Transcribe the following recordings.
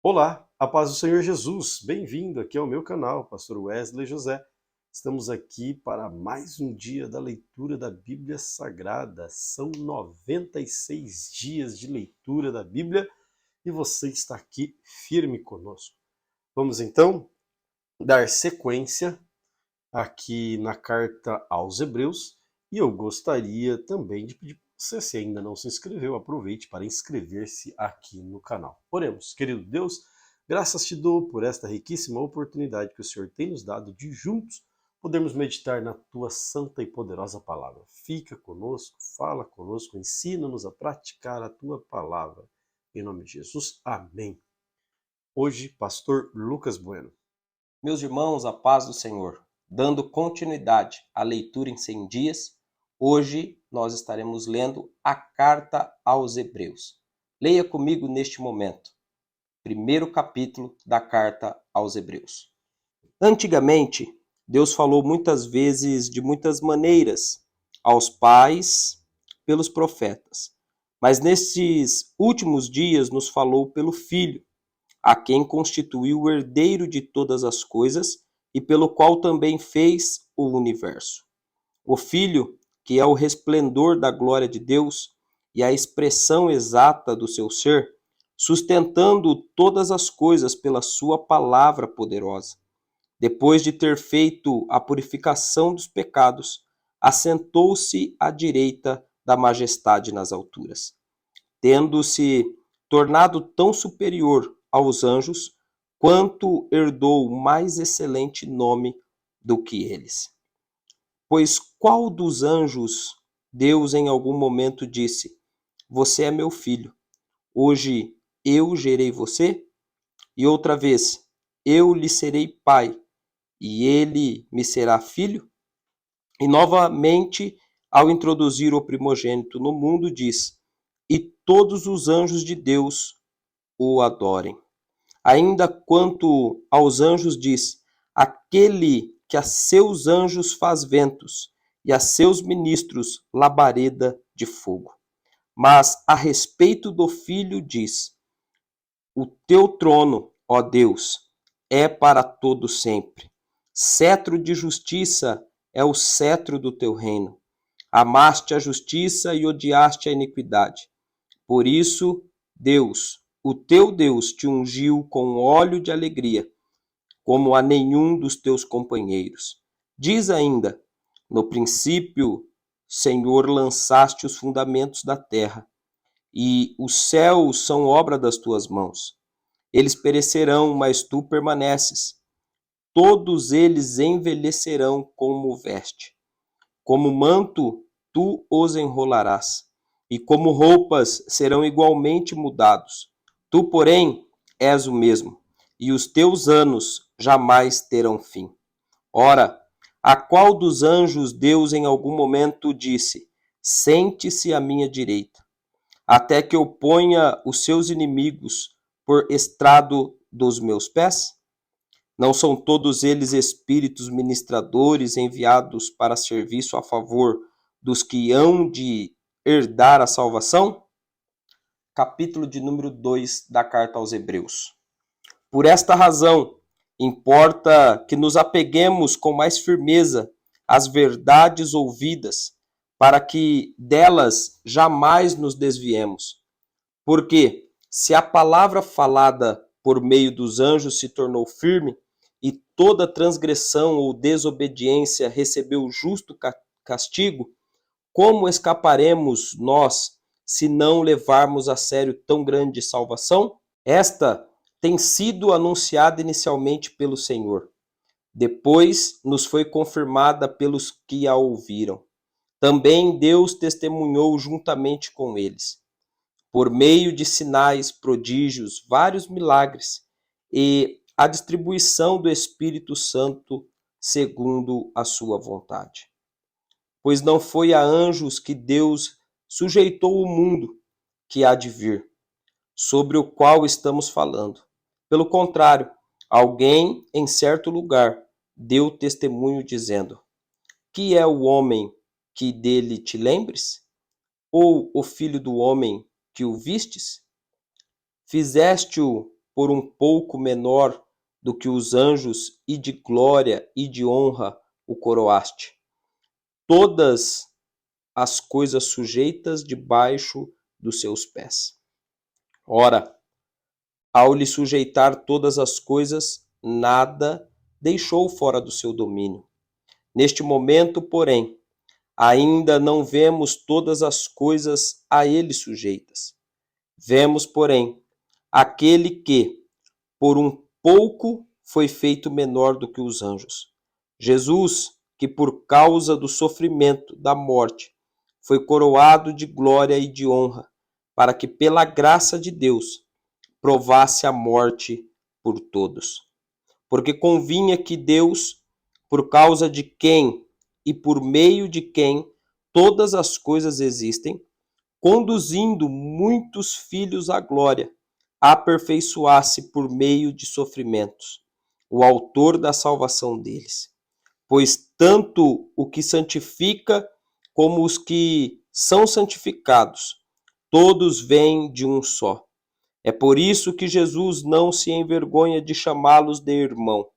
Olá, a paz do Senhor Jesus, bem-vindo aqui ao meu canal, Pastor Wesley José. Estamos aqui para mais um dia da leitura da Bíblia Sagrada. São 96 dias de leitura da Bíblia e você está aqui firme conosco. Vamos então dar sequência aqui na carta aos Hebreus e eu gostaria também de pedir para você, se ainda não se inscreveu, aproveite para inscrever-se aqui no canal. Oremos, querido Deus, graças te dou por esta riquíssima oportunidade que o Senhor tem nos dado de juntos podermos meditar na tua santa e poderosa palavra. Fica conosco, fala conosco, ensina-nos a praticar a tua palavra. Em nome de Jesus, amém. Hoje, pastor Lucas Bueno. Meus irmãos, a paz do Senhor. Dando continuidade à leitura em 100 dias, hoje nós estaremos lendo a carta aos Hebreus. Leia comigo neste momento, primeiro capítulo da carta aos Hebreus. Antigamente, Deus falou muitas vezes de muitas maneiras aos pais pelos profetas, mas nesses últimos dias nos falou pelo Filho, a quem constituiu o herdeiro de todas as coisas e pelo qual também fez o universo. O Filho, que é o resplendor da glória de Deus e a expressão exata do seu ser, sustentando todas as coisas pela sua palavra poderosa. Depois de ter feito a purificação dos pecados, assentou-se à direita da majestade nas alturas, tendo-se tornado tão superior aos anjos, quanto herdou mais excelente nome do que eles. Pois qual dos anjos Deus em algum momento disse: Você é meu filho, hoje eu gerei você? E outra vez, eu lhe serei pai, e ele me será filho? E novamente, ao introduzir o primogênito no mundo, diz: E todos os anjos de Deus o adorem. Ainda quanto aos anjos diz: Aquele que a seus anjos faz ventos e a seus ministros labareda de fogo. Mas a respeito do Filho diz: O teu trono, ó Deus, é para todo sempre. Cetro de justiça é o cetro do teu reino. Amaste a justiça e odiaste a iniquidade. Por isso, Deus, o teu Deus, te ungiu com óleo de alegria, como a nenhum dos teus companheiros. Diz ainda: No princípio, Senhor, lançaste os fundamentos da terra, e os céus são obra das tuas mãos. Eles perecerão, mas tu permaneces. Todos eles envelhecerão como veste. Como manto, tu os enrolarás, e como roupas serão igualmente mudados. Tu, porém, és o mesmo, e os teus anos jamais terão fim. Ora, a qual dos anjos Deus em algum momento disse: Sente-se à minha direita, até que eu ponha os seus inimigos por estrado dos meus pés? Não são todos eles espíritos ministradores enviados para serviço a favor dos que hão de herdar a salvação? Capítulo de número 2 da carta aos Hebreus. Por esta razão, importa que nos apeguemos com mais firmeza às verdades ouvidas, para que delas jamais nos desviemos. Porque, se a palavra falada por meio dos anjos se tornou firme, e toda transgressão ou desobediência recebeu justo castigo, como escaparemos nós se não levarmos a sério tão grande salvação? Esta tem sido anunciada inicialmente pelo Senhor. Depois nos foi confirmada pelos que a ouviram. Também Deus testemunhou juntamente com eles, por meio de sinais, prodígios, vários milagres e a distribuição do Espírito Santo segundo a sua vontade. Pois não foi a anjos que Deus sujeitou o mundo que há de vir, sobre o qual estamos falando. Pelo contrário, alguém em certo lugar deu testemunho dizendo: Que é o homem que dele te lembres? Ou o filho do homem que o vistes? Fizeste-o por um pouco menor do que os anjos, e de glória e de honra o coroaste. Todas as coisas sujeitas debaixo dos seus pés. Ora, ao lhe sujeitar todas as coisas, nada deixou fora do seu domínio. Neste momento, porém, ainda não vemos todas as coisas a ele sujeitas. Vemos, porém, aquele que, por um pouco, foi feito menor do que os anjos. Jesus, que por causa do sofrimento, da morte, foi coroado de glória e de honra, para que pela graça de Deus provasse a morte por todos. Porque convinha que Deus, por causa de quem e por meio de quem todas as coisas existem, conduzindo muitos filhos à glória, aperfeiçoasse por meio de sofrimentos o autor da salvação deles. Pois tanto o que santifica como os que são santificados, todos vêm de um só. É por isso que Jesus não se envergonha de chamá-los de irmão,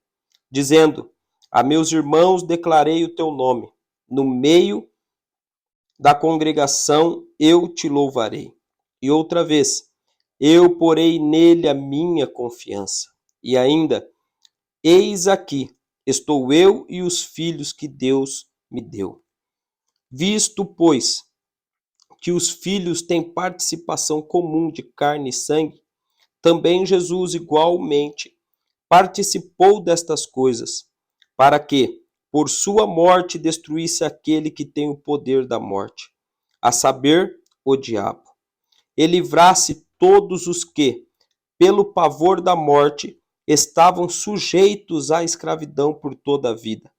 dizendo: a meus irmãos declarei o teu nome, no meio da congregação eu te louvarei. E outra vez, eu porei nele a minha confiança. E ainda, eis aqui, estou eu e os filhos que Deus me deu. Visto, pois, que os filhos têm participação comum de carne e sangue, também Jesus igualmente participou destas coisas, para que, por sua morte, destruísse aquele que tem o poder da morte, a saber, o diabo, e livrasse todos os que, pelo pavor da morte, estavam sujeitos à escravidão por toda a vida.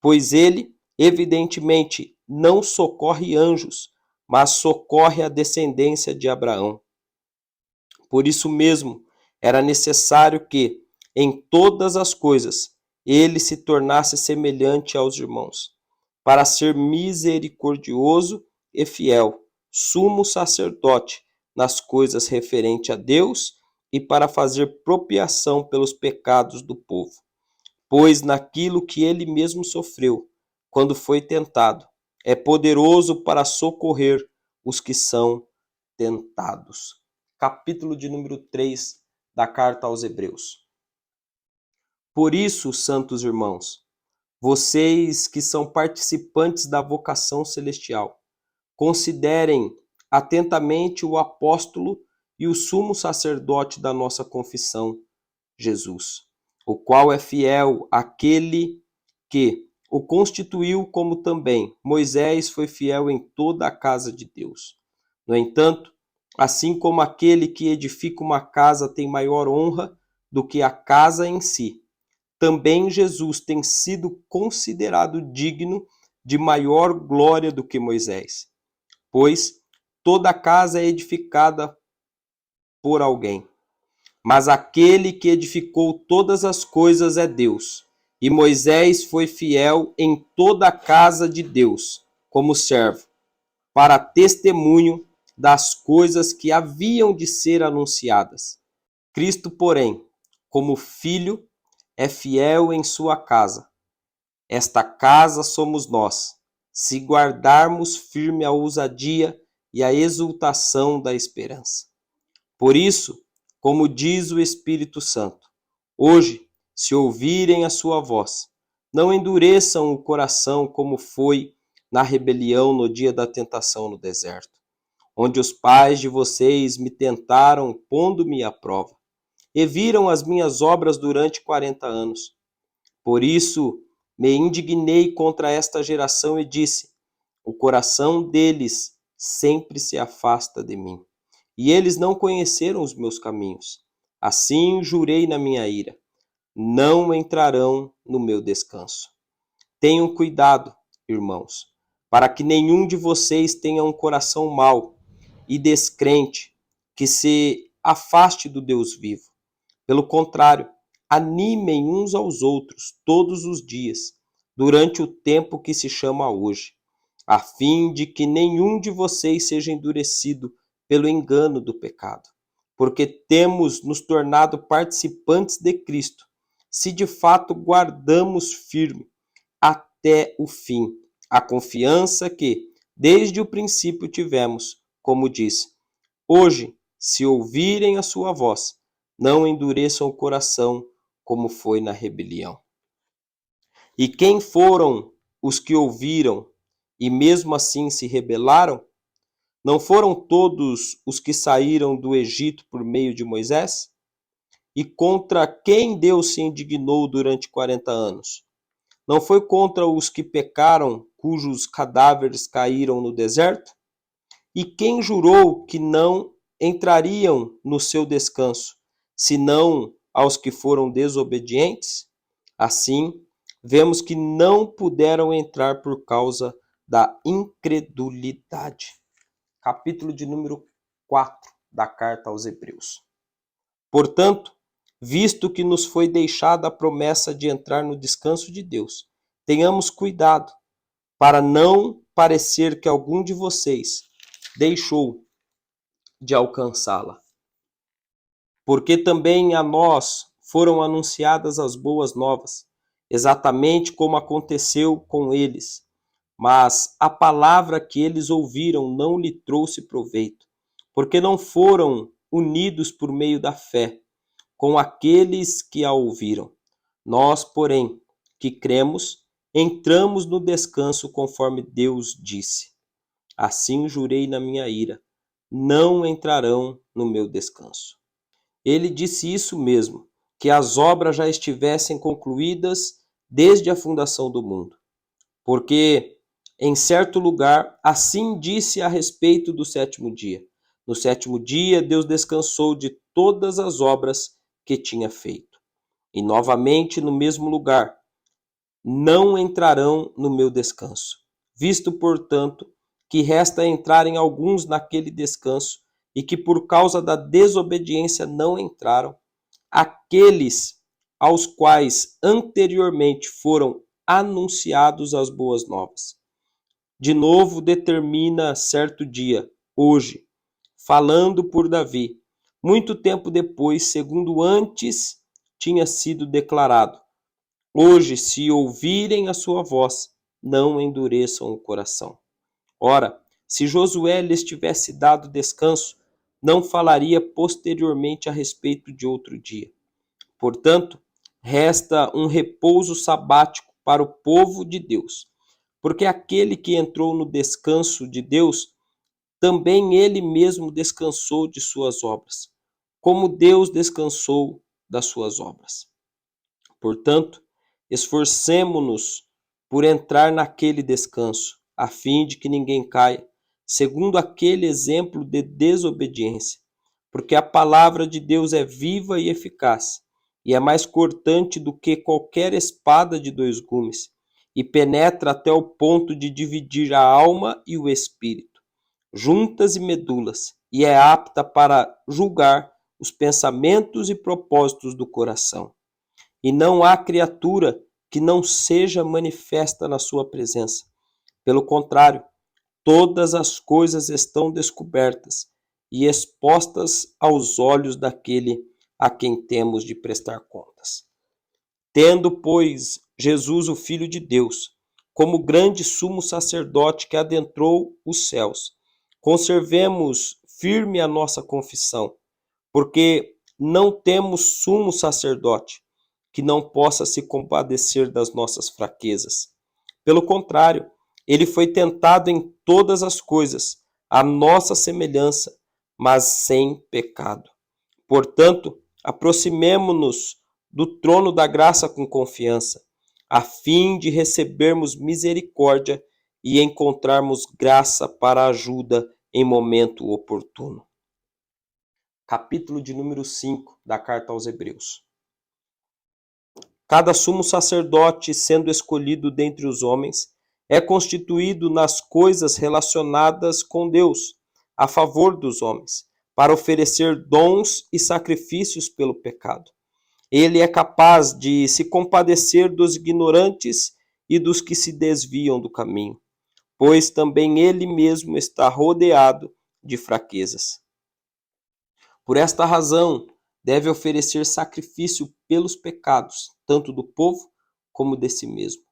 Pois ele, evidentemente, não socorre anjos, mas socorre a descendência de Abraão. Por isso mesmo, era necessário que, em todas as coisas, ele se tornasse semelhante aos irmãos, para ser misericordioso e fiel, sumo sacerdote nas coisas referentes a Deus e para fazer propiação pelos pecados do povo. Pois naquilo que ele mesmo sofreu, quando foi tentado, é poderoso para socorrer os que são tentados. Capítulo de número 3 da Carta aos Hebreus. Por isso, santos irmãos, vocês que são participantes da vocação celestial, considerem atentamente o apóstolo e o sumo sacerdote da nossa confissão, Jesus, o qual é fiel àquele que o constituiu, como também Moisés foi fiel em toda a casa de Deus. No entanto, assim como aquele que edifica uma casa tem maior honra do que a casa em si, também Jesus tem sido considerado digno de maior glória do que Moisés, pois toda a casa é edificada por alguém. Mas aquele que edificou todas as coisas é Deus, e Moisés foi fiel em toda a casa de Deus, como servo, para testemunho das coisas que haviam de ser anunciadas. Cristo, porém, como filho, é fiel em sua casa. Esta casa somos nós, se guardarmos firme a ousadia e a exultação da esperança. Por isso, como diz o Espírito Santo, hoje, se ouvirem a sua voz, não endureçam o coração como foi na rebelião no dia da tentação no deserto, onde os pais de vocês me tentaram pondo-me à prova, e viram as minhas obras durante 40 anos. Por isso me indignei contra esta geração e disse: o coração deles sempre se afasta de mim, e eles não conheceram os meus caminhos. Assim jurei na minha ira: não entrarão no meu descanso. Tenham cuidado, irmãos, para que nenhum de vocês tenha um coração mau e descrente, que se afaste do Deus vivo. Pelo contrário, animem uns aos outros todos os dias, durante o tempo que se chama hoje, a fim de que nenhum de vocês seja endurecido pelo engano do pecado. porque temos nos tornado participantes de Cristo, se de fato guardamos firme até o fim a confiança que, desde o princípio, tivemos, como diz: hoje, se ouvirem a sua voz, não endureçam o coração como foi na rebelião. E quem foram os que ouviram e mesmo assim se rebelaram? Não foram todos os que saíram do Egito por meio de Moisés? E contra quem Deus se indignou durante 40 anos? Não foi contra os que pecaram, cujos cadáveres caíram no deserto? E quem jurou que não entrariam no seu descanso, senão aos que foram desobedientes? Assim, vemos que não puderam entrar por causa da incredulidade. Capítulo de número 4 da carta aos Hebreus. Portanto, visto que nos foi deixada a promessa de entrar no descanso de Deus, tenhamos cuidado para não parecer que algum de vocês deixou de alcançá-la. Porque também a nós foram anunciadas as boas novas, exatamente como aconteceu com eles. Mas a palavra que eles ouviram não lhe trouxe proveito, porque não foram unidos por meio da fé com aqueles que a ouviram. Nós, porém, que cremos, entramos no descanso conforme Deus disse. Assim jurei na minha ira: não entrarão no meu descanso. Ele disse isso mesmo, que as obras já estivessem concluídas desde a fundação do mundo. Porque em certo lugar assim disse a respeito do sétimo dia. No sétimo dia Deus descansou de todas as obras que tinha feito. E novamente no mesmo lugar: não entrarão no meu descanso. Visto, portanto, que resta entrarem alguns naquele descanso, e que por causa da desobediência não entraram, aqueles aos quais anteriormente foram anunciados as boas novas. De novo determina certo dia, hoje, falando por Davi, muito tempo depois, segundo antes tinha sido declarado: hoje, se ouvirem a sua voz, não endureçam o coração. Ora, se Josué lhes tivesse dado descanso, não falaria posteriormente a respeito de outro dia. Portanto, resta um repouso sabático para o povo de Deus, porque aquele que entrou no descanso de Deus, também ele mesmo descansou de suas obras, como Deus descansou das suas obras. Portanto, esforcemo-nos por entrar naquele descanso, a fim de que ninguém caia, segundo aquele exemplo de desobediência, porque a palavra de Deus é viva e eficaz, e é mais cortante do que qualquer espada de dois gumes, e penetra até o ponto de dividir a alma e o espírito, juntas e medulas, e é apta para julgar os pensamentos e propósitos do coração. E não há criatura que não seja manifesta na sua presença. Pelo contrário, todas as coisas estão descobertas e expostas aos olhos daquele a quem temos de prestar contas. Tendo, pois, Jesus, o Filho de Deus, como grande sumo sacerdote que adentrou os céus, conservemos firme a nossa confissão, porque não temos sumo sacerdote que não possa se compadecer das nossas fraquezas. Pelo contrário, ele foi tentado em todas as coisas, à nossa semelhança, mas sem pecado. Portanto, aproximemo-nos do trono da graça com confiança, a fim de recebermos misericórdia e encontrarmos graça para ajuda em momento oportuno. Capítulo de número 5 da carta aos Hebreus. Cada sumo sacerdote, sendo escolhido dentre os homens, é constituído nas coisas relacionadas com Deus, a favor dos homens, para oferecer dons e sacrifícios pelo pecado. Ele é capaz de se compadecer dos ignorantes e dos que se desviam do caminho, pois também ele mesmo está rodeado de fraquezas. Por esta razão, deve oferecer sacrifício pelos pecados, tanto do povo como de si mesmo.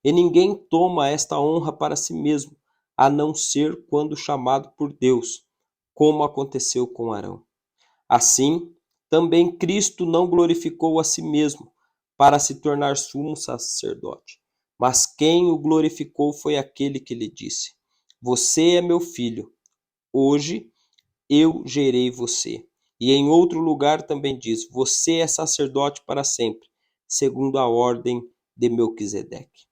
E ninguém toma esta honra para si mesmo, a não ser quando chamado por Deus, como aconteceu com Arão. Assim, também Cristo não glorificou a si mesmo para se tornar sumo sacerdote, mas quem o glorificou foi aquele que lhe disse: Você é meu filho, hoje eu gerei você. E em outro lugar também diz: Você é sacerdote para sempre, segundo a ordem de Melquisedeque.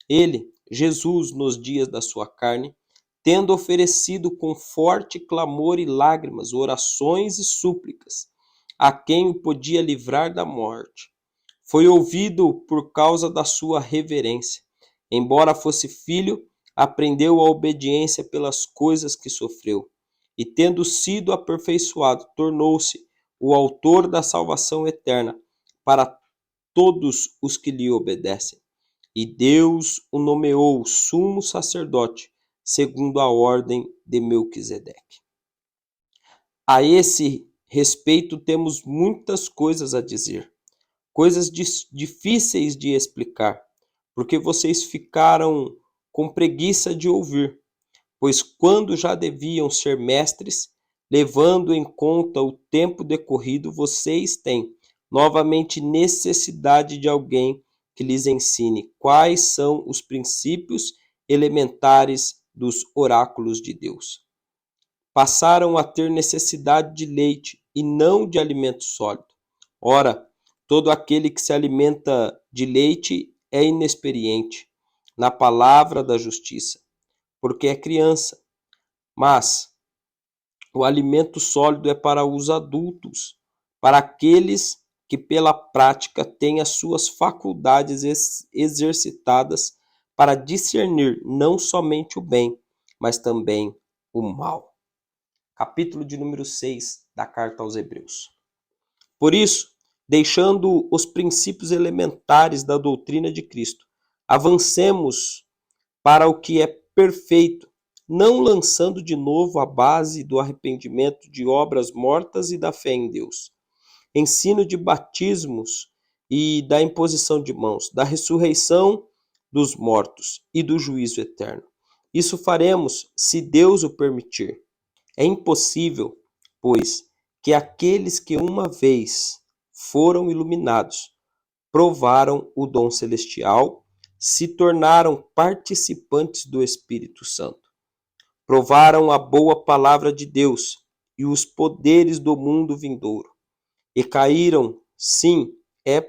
Ele, Jesus, nos dias da sua carne, tendo oferecido com forte clamor e lágrimas, orações e súplicas, a quem o podia livrar da morte, foi ouvido por causa da sua reverência. Embora fosse filho, aprendeu a obediência pelas coisas que sofreu. E tendo sido aperfeiçoado, tornou-se o autor da salvação eterna para todos os que lhe obedecem. E Deus o nomeou sumo sacerdote, segundo a ordem de Melquisedeque. A esse respeito temos muitas coisas a dizer, coisas difíceis de explicar, porque vocês ficaram com preguiça de ouvir, pois quando já deviam ser mestres, levando em conta o tempo decorrido, vocês têm novamente necessidade de alguém que lhes ensine quais são os princípios elementares dos oráculos de Deus. Passaram a ter necessidade de leite e não de alimento sólido. Ora, todo aquele que se alimenta de leite é inexperiente na palavra da justiça, porque é criança. Mas o alimento sólido é para os adultos, para aqueles que pela prática têm as suas faculdades exercitadas para discernir não somente o bem, mas também o mal. Capítulo de número 6 da Carta aos Hebreus. Por isso, deixando os princípios elementares da doutrina de Cristo, avancemos para o que é perfeito, não lançando de novo a base do arrependimento de obras mortas e da fé em Deus. Ensino de batismos e da imposição de mãos, da ressurreição dos mortos e do juízo eterno. Isso faremos se Deus o permitir. É impossível, pois, que aqueles que uma vez foram iluminados, provaram o dom celestial, se tornaram participantes do Espírito Santo, provaram a boa palavra de Deus e os poderes do mundo vindouro, e caíram, sim, é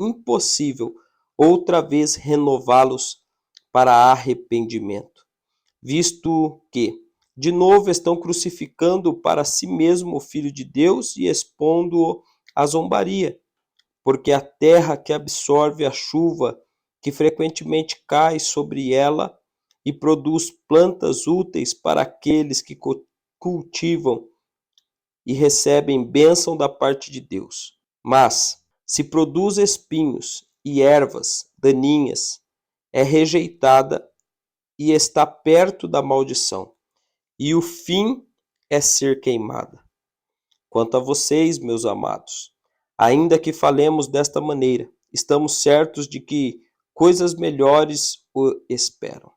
impossível outra vez renová-los para arrependimento, visto que, de novo, estão crucificando para si mesmo o Filho de Deus e expondo-o à zombaria, porque a terra que absorve a chuva que frequentemente cai sobre ela e produz plantas úteis para aqueles que cultivam e recebem bênção da parte de Deus. Mas, se produz espinhos e ervas daninhas, é rejeitada e está perto da maldição, e o fim é ser queimada. Quanto a vocês, meus amados, ainda que falemos desta maneira, estamos certos de que coisas melhores o esperam.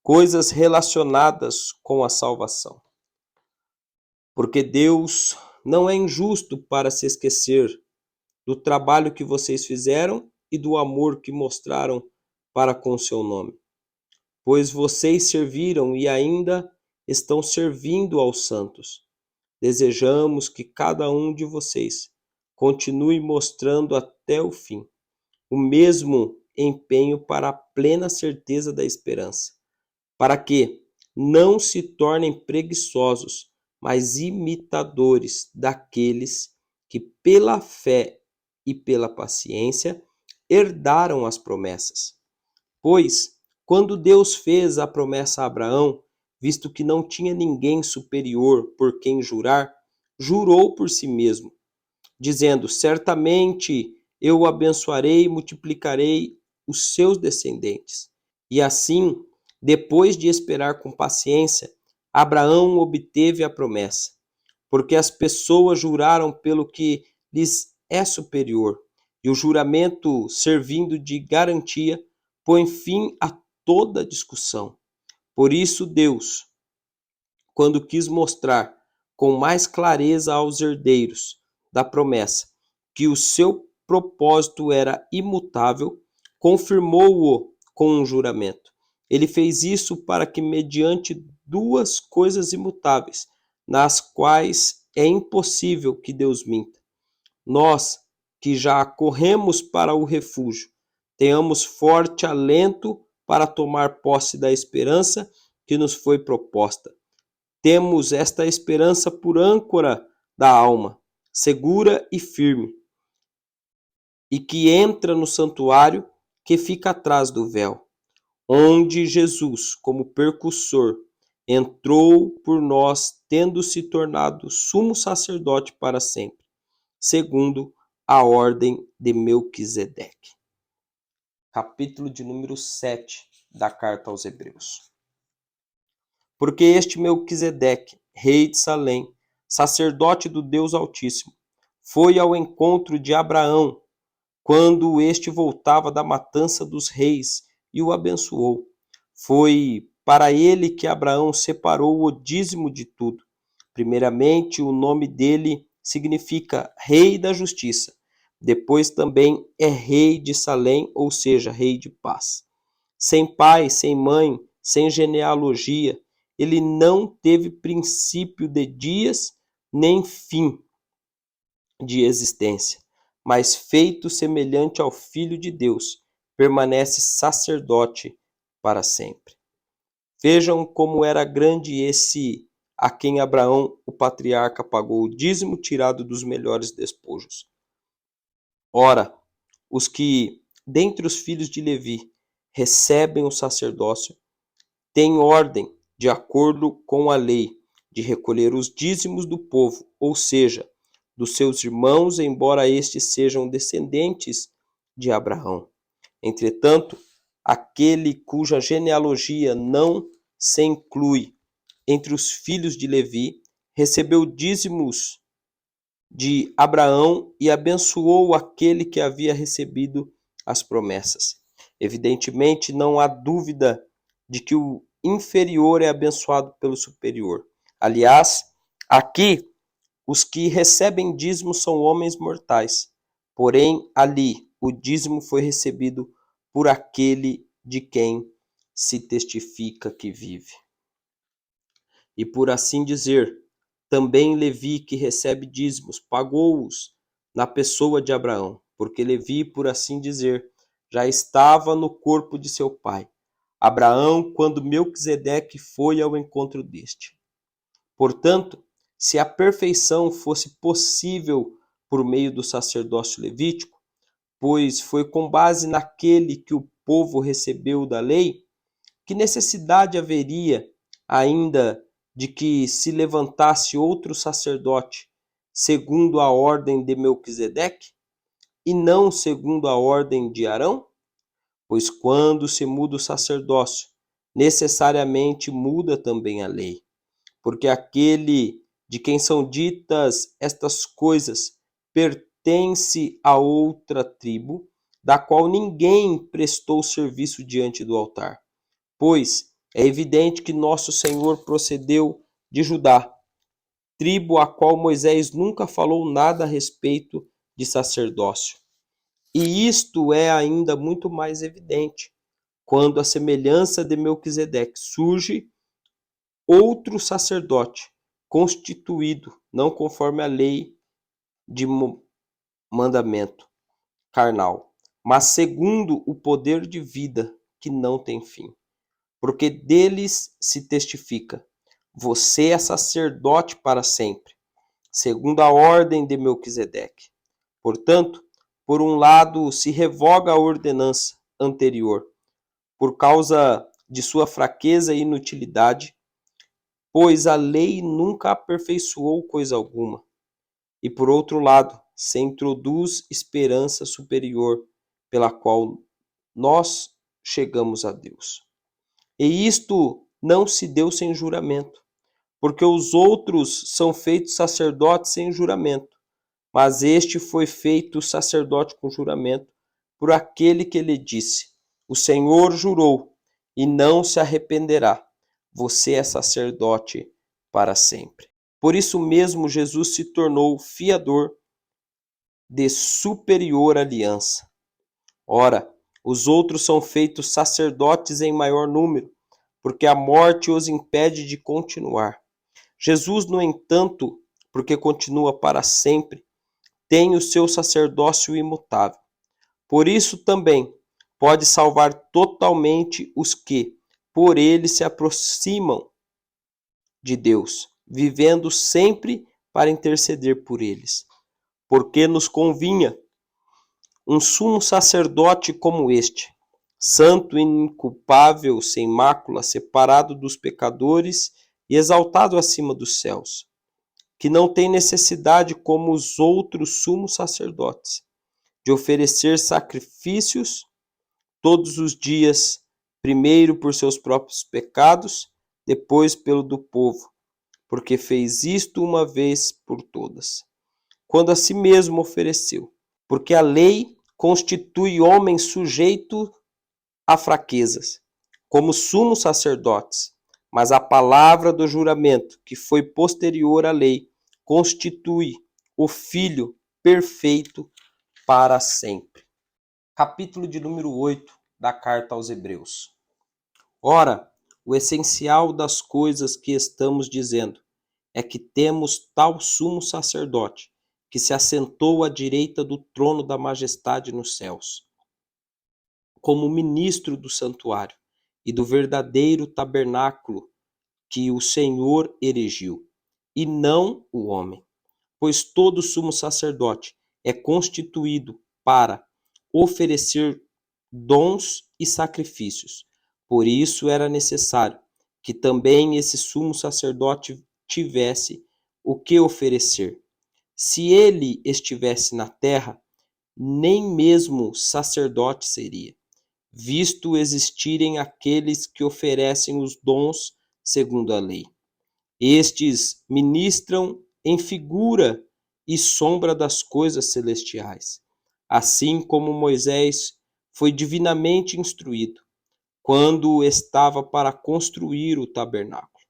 Coisas relacionadas com a salvação. Porque Deus não é injusto para se esquecer do trabalho que vocês fizeram e do amor que mostraram para com o seu nome. Pois vocês serviram e ainda estão servindo aos santos. Desejamos que cada um de vocês continue mostrando até o fim o mesmo empenho para a plena certeza da esperança, para que não se tornem preguiçosos, mas imitadores daqueles que pela fé e pela paciência herdaram as promessas. Pois, quando Deus fez a promessa a Abraão, visto que não tinha ninguém superior por quem jurar, jurou por si mesmo, dizendo: certamente eu o abençoarei e multiplicarei os seus descendentes. E assim, depois de esperar com paciência, Abraão obteve a promessa. porque as pessoas juraram pelo que lhes é superior, e o juramento, servindo de garantia, põe fim a toda discussão. Por isso, Deus, quando quis mostrar com mais clareza aos herdeiros da promessa que o seu propósito era imutável, confirmou-o com um juramento. Ele fez isso para que, mediante duas coisas imutáveis, nas quais é impossível que Deus minta, nós, que já corremos para o refúgio, tenhamos forte alento para tomar posse da esperança que nos foi proposta. Temos esta esperança por âncora da alma, segura e firme, e que entra no santuário que fica atrás do véu, onde Jesus, como percussor, entrou por nós, tendo se tornado sumo sacerdote para sempre, segundo a ordem de Melquisedeque. Capítulo de número 7 da carta aos Hebreus. Porque este Melquisedeque, rei de Salém, sacerdote do Deus Altíssimo, foi ao encontro de Abraão, quando este voltava da matança dos reis, e o abençoou. Foi para ele que Abraão separou o dízimo de tudo. Primeiramente, o nome dele significa Rei da Justiça. Depois também é Rei de Salém, ou seja, Rei de Paz. Sem pai, sem mãe, sem genealogia, ele não teve princípio de dias, nem fim de existência, mas feito semelhante ao Filho de Deus, permanece sacerdote para sempre. Vejam como era grande esse a quem Abraão, o patriarca, pagou o dízimo tirado dos melhores despojos. Ora, os que, dentre os filhos de Levi, recebem o sacerdócio, têm ordem, de acordo com a lei, de recolher os dízimos do povo, ou seja, dos seus irmãos, embora estes sejam descendentes de Abraão. Entretanto, aquele cuja genealogia não se inclui entre os filhos de Levi, recebeu dízimos de Abraão e abençoou aquele que havia recebido as promessas. Evidentemente, não há dúvida de que o inferior é abençoado pelo superior. Aliás, aqui, os que recebem dízimo são homens mortais, porém, ali, o dízimo foi recebido por aquele de quem se testifica que vive. E por assim dizer, também Levi, que recebe dízimos, pagou-os na pessoa de Abraão, porque Levi, por assim dizer, já estava no corpo de seu pai, Abraão, quando Melquisedeque foi ao encontro deste. Portanto, se a perfeição fosse possível por meio do sacerdócio levítico, pois foi com base naquele que o povo recebeu da lei, que necessidade haveria ainda de que se levantasse outro sacerdote, segundo a ordem de Melquisedeque, e não segundo a ordem de Arão? Pois quando se muda o sacerdócio, necessariamente muda também a lei, porque aquele de quem são ditas estas coisas pertence a outra tribo, da qual ninguém prestou serviço diante do altar. Pois é evidente que nosso Senhor procedeu de Judá, tribo a qual Moisés nunca falou nada a respeito de sacerdócio. E isto é ainda muito mais evidente quando a semelhança de Melquisedeque surge outro sacerdote constituído, não conforme a lei de mandamento carnal, mas segundo o poder de vida que não tem fim. Porque deles se testifica: você é sacerdote para sempre, segundo a ordem de Melquisedeque. Portanto, por um lado, se revoga a ordenança anterior, por causa de sua fraqueza e inutilidade, pois a lei nunca aperfeiçoou coisa alguma. E por outro lado, se introduz esperança superior, pela qual nós chegamos a Deus. E isto não se deu sem juramento, porque os outros são feitos sacerdotes sem juramento, mas este foi feito sacerdote com juramento por aquele que lhe disse: o Senhor jurou e não se arrependerá. Você é sacerdote para sempre. Por isso mesmo Jesus se tornou fiador de superior aliança. Ora, os outros são feitos sacerdotes em maior número, porque a morte os impede de continuar. Jesus, no entanto, porque continua para sempre, tem o seu sacerdócio imutável. Por isso também pode salvar totalmente os que, por ele, se aproximam de Deus, vivendo sempre para interceder por eles. Porque nos convinha um sumo sacerdote como este, santo, inculpável, sem mácula, separado dos pecadores e exaltado acima dos céus, que não tem necessidade, como os outros sumos sacerdotes, de oferecer sacrifícios todos os dias, primeiro por seus próprios pecados, depois pelo do povo, porque fez isto uma vez por todas, quando a si mesmo ofereceu. Porque a lei constitui homem sujeito a fraquezas, como sumos sacerdotes, mas a palavra do juramento, que foi posterior à lei, constitui o Filho perfeito para sempre. Capítulo de número 8 da Carta aos Hebreus. Ora, o essencial das coisas que estamos dizendo é que temos tal sumo sacerdote, que se assentou à direita do trono da majestade nos céus, como ministro do santuário e do verdadeiro tabernáculo que o Senhor erigiu, e não o homem. Pois todo sumo sacerdote é constituído para oferecer dons e sacrifícios. Por isso era necessário que também esse sumo sacerdote tivesse o que oferecer. Se ele estivesse na terra, nem mesmo sacerdote seria, visto existirem aqueles que oferecem os dons segundo a lei. Estes ministram em figura e sombra das coisas celestiais, assim como Moisés foi divinamente instruído, quando estava para construir o tabernáculo.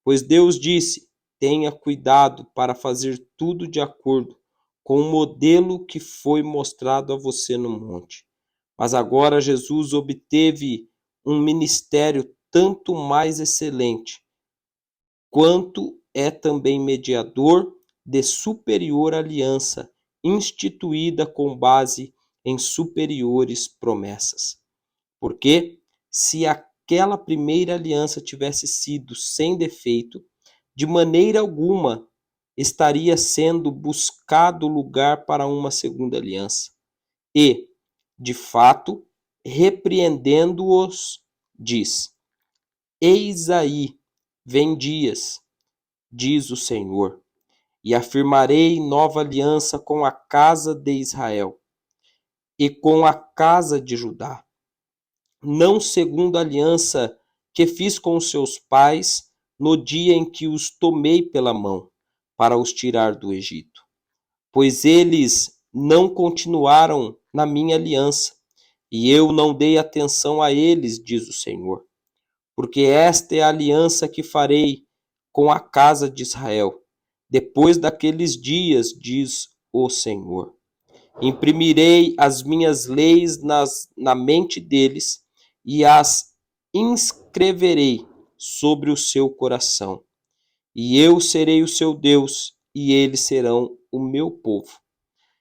Pois Deus disse: tenha cuidado para fazer tudo de acordo com o modelo que foi mostrado a você no monte. Mas agora Jesus obteve um ministério tanto mais excelente, quanto é também mediador de superior aliança, instituída com base em superiores promessas. Porque, se aquela primeira aliança tivesse sido sem defeito, de maneira alguma estaria sendo buscado lugar para uma segunda aliança. E, de fato, repreendendo-os, diz: eis aí, vem dias, diz o Senhor, e afirmarei nova aliança com a casa de Israel e com a casa de Judá, não segundo a aliança que fiz com os seus pais no dia em que os tomei pela mão para os tirar do Egito, pois eles não continuaram na minha aliança, e eu não dei atenção a eles, diz o Senhor. Porque esta é a aliança que farei com a casa de Israel, depois daqueles dias, diz o Senhor. Imprimirei as minhas leis na mente deles e as inscreverei sobre o seu coração. E eu serei o seu Deus, e eles serão o meu povo.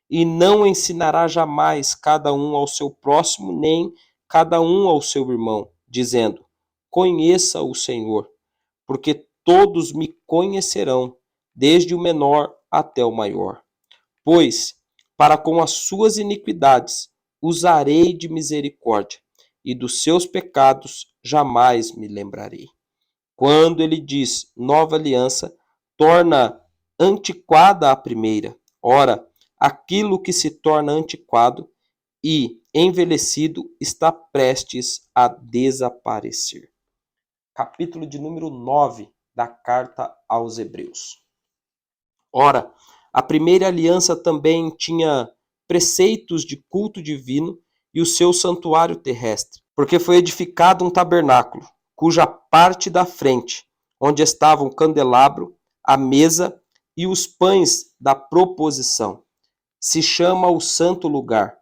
E não ensinará jamais cada um ao seu próximo, nem cada um ao seu irmão, dizendo: conheça o Senhor, porque todos me conhecerão, desde o menor até o maior. Pois, para com as suas iniquidades, usarei de misericórdia, e dos seus pecados jamais me lembrarei. Quando ele diz nova aliança, torna antiquada a primeira. Ora, aquilo que se torna antiquado e envelhecido está prestes a desaparecer. Capítulo de número 9 da carta aos Hebreus. Ora, a primeira aliança também tinha preceitos de culto divino e o seu santuário terrestre, porque foi edificado um tabernáculo, cuja parte da frente, onde estavam o candelabro, a mesa e os pães da proposição, se chama o santo lugar.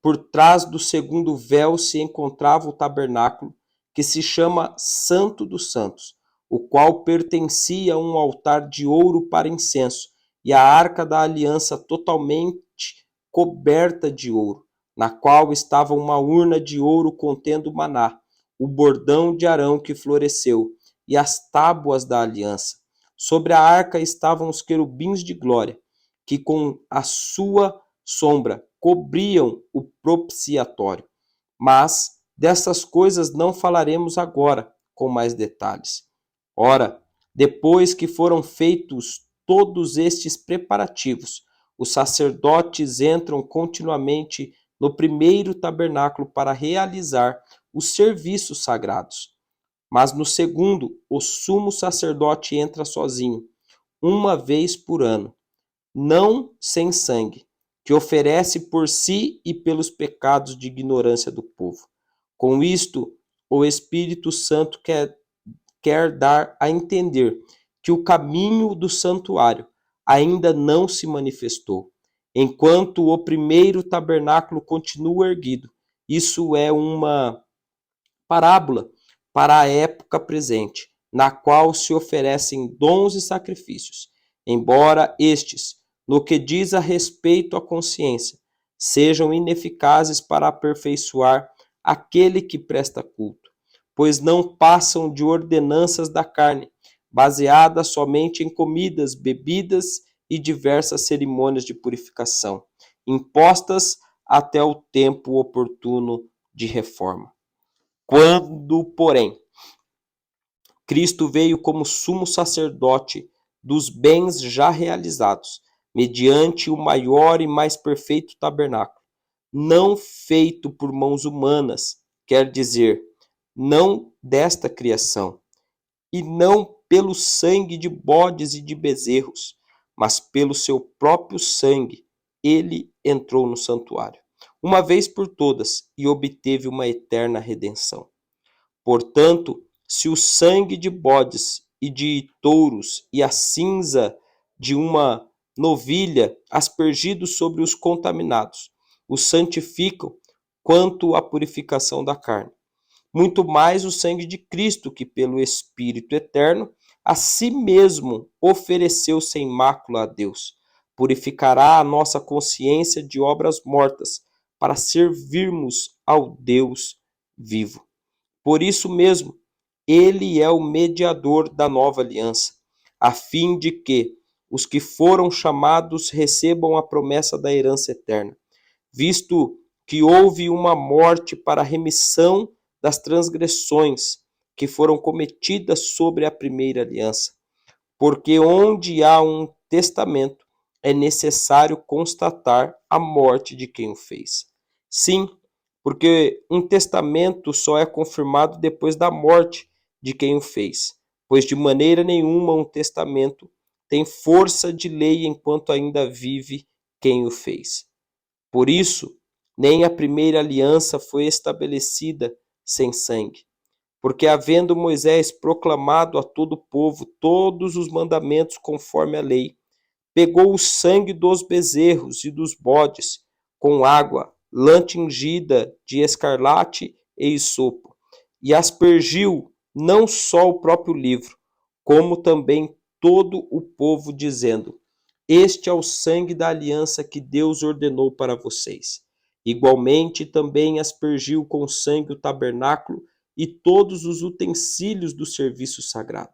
Por trás do segundo véu se encontrava o tabernáculo, que se chama Santo dos Santos, o qual pertencia a um altar de ouro para incenso, e a arca da aliança totalmente coberta de ouro, na qual estava uma urna de ouro contendo maná, o bordão de Arão que floresceu, e as tábuas da aliança. Sobre a arca estavam os querubins de glória, que com a sua sombra cobriam o propiciatório. Mas dessas coisas não falaremos agora com mais detalhes. Ora, depois que foram feitos todos estes preparativos, os sacerdotes entram continuamente no primeiro tabernáculo para realizar os serviços sagrados. Mas no segundo, o sumo sacerdote entra sozinho, uma vez por ano, não sem sangue, que oferece por si e pelos pecados de ignorância do povo. Com isto, o Espírito Santo quer dar a entender que o caminho do santuário ainda não se manifestou, enquanto o primeiro tabernáculo continua erguido. Isso é uma parábola para a época presente, na qual se oferecem dons e sacrifícios, embora estes, no que diz a respeito à consciência, sejam ineficazes para aperfeiçoar aquele que presta culto, pois não passam de ordenanças da carne, baseadas somente em comidas, bebidas e diversas cerimônias de purificação, impostas até o tempo oportuno de reforma. Quando, porém, Cristo veio como sumo sacerdote dos bens já realizados, mediante o maior e mais perfeito tabernáculo, não feito por mãos humanas, quer dizer, não desta criação, e não pelo sangue de bodes e de bezerros, mas pelo seu próprio sangue, ele entrou no santuário, uma vez por todas, e obteve uma eterna redenção. Portanto, se o sangue de bodes e de touros e a cinza de uma novilha, aspergidos sobre os contaminados, os santificam quanto à purificação da carne, muito mais o sangue de Cristo, que pelo Espírito eterno a si mesmo ofereceu sem mácula a Deus, purificará a nossa consciência de obras mortas, para servirmos ao Deus vivo. Por isso mesmo, ele é o mediador da nova aliança, a fim de que os que foram chamados recebam a promessa da herança eterna, visto que houve uma morte para a remissão das transgressões que foram cometidas sobre a primeira aliança. Porque onde há um testamento, é necessário constatar a morte de quem o fez. Sim, porque um testamento só é confirmado depois da morte de quem o fez, pois de maneira nenhuma um testamento tem força de lei enquanto ainda vive quem o fez. Por isso, nem a primeira aliança foi estabelecida sem sangue, porque havendo Moisés proclamado a todo o povo todos os mandamentos conforme a lei, pegou o sangue dos bezerros e dos bodes com água, lã tingida de escarlate e hisopo, e aspergiu não só o próprio livro, como também todo o povo, dizendo: este é o sangue da aliança que Deus ordenou para vocês. Igualmente também aspergiu com sangue o tabernáculo e todos os utensílios do serviço sagrado.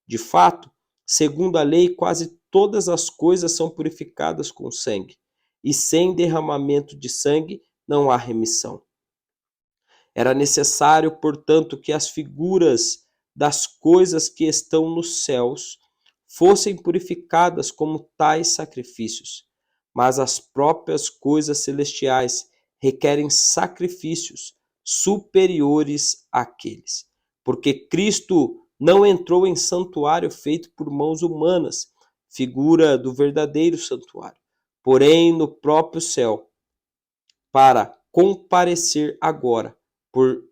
De fato, segundo a lei, quase todas as coisas são purificadas com sangue, e sem derramamento de sangue não há remissão. Era necessário, portanto, que as figuras das coisas que estão nos céus fossem purificadas como tais sacrifícios, mas as próprias coisas celestiais requerem sacrifícios superiores àqueles, porque Cristo não entrou em santuário feito por mãos humanas, figura do verdadeiro santuário, porém no próprio céu, para comparecer agora por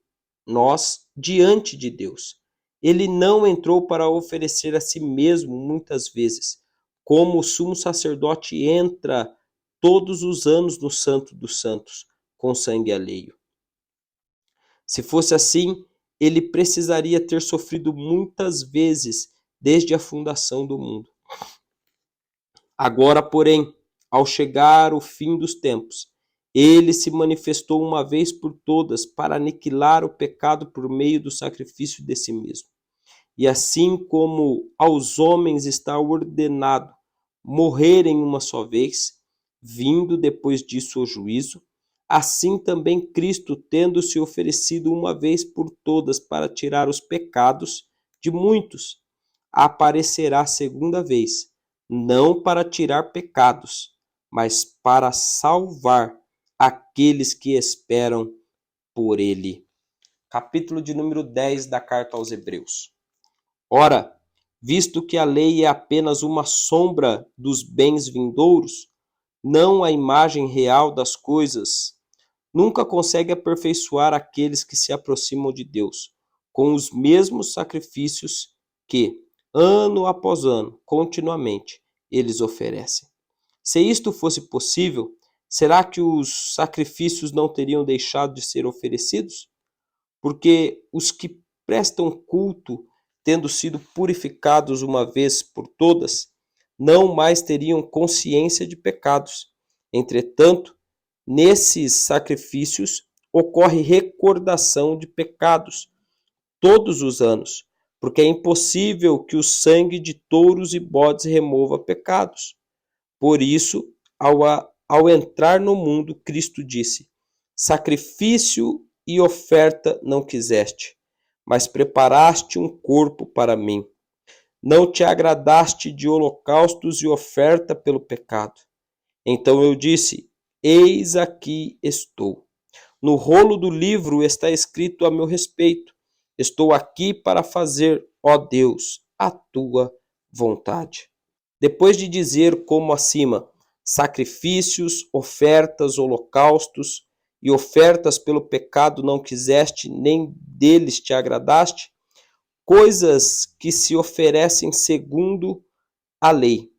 nós diante de Deus. Ele não entrou para oferecer a si mesmo muitas vezes, como o sumo sacerdote entra todos os anos no Santo dos Santos, com sangue alheio. Se fosse assim, ele precisaria ter sofrido muitas vezes desde a fundação do mundo. Agora, porém, ao chegar o fim dos tempos, ele se manifestou uma vez por todas para aniquilar o pecado por meio do sacrifício de si mesmo. E assim como aos homens está ordenado morrerem uma só vez, vindo depois disso o juízo, assim também Cristo, tendo se oferecido uma vez por todas para tirar os pecados de muitos, aparecerá segunda vez, não para tirar pecados, mas para salvar aqueles que esperam por ele. Capítulo de número 10 da carta aos Hebreus. Ora, visto que a lei é apenas uma sombra dos bens vindouros, não a imagem real das coisas, nunca consegue aperfeiçoar aqueles que se aproximam de Deus, com os mesmos sacrifícios que, ano após ano, continuamente, eles oferecem. Se isto fosse possível, será que os sacrifícios não teriam deixado de ser oferecidos? Porque os que prestam culto, tendo sido purificados uma vez por todas, não mais teriam consciência de pecados. Entretanto, nesses sacrifícios ocorre recordação de pecados todos os anos, porque é impossível que o sangue de touros e bodes remova pecados. Por isso, ao entrar no mundo, Cristo disse: sacrifício e oferta não quiseste, mas preparaste um corpo para mim. Não te agradaste de holocaustos e oferta pelo pecado. Então eu disse: eis aqui estou. No rolo do livro está escrito a meu respeito: estou aqui para fazer, ó Deus, a tua vontade. Depois de dizer como acima, sacrifícios, ofertas, holocaustos e ofertas pelo pecado não quiseste, nem deles te agradaste, coisas que se oferecem segundo a lei.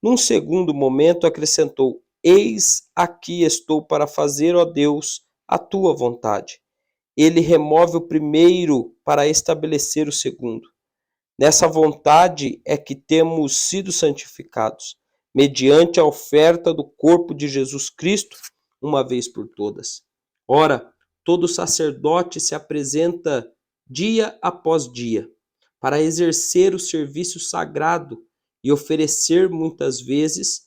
Num segundo momento acrescentou: eis aqui estou para fazer, ó Deus, a tua vontade. Ele remove o primeiro para estabelecer o segundo. Nessa vontade é que temos sido santificados, mediante a oferta do corpo de Jesus Cristo, uma vez por todas. Ora, todo sacerdote se apresenta dia após dia, para exercer o serviço sagrado e oferecer muitas vezes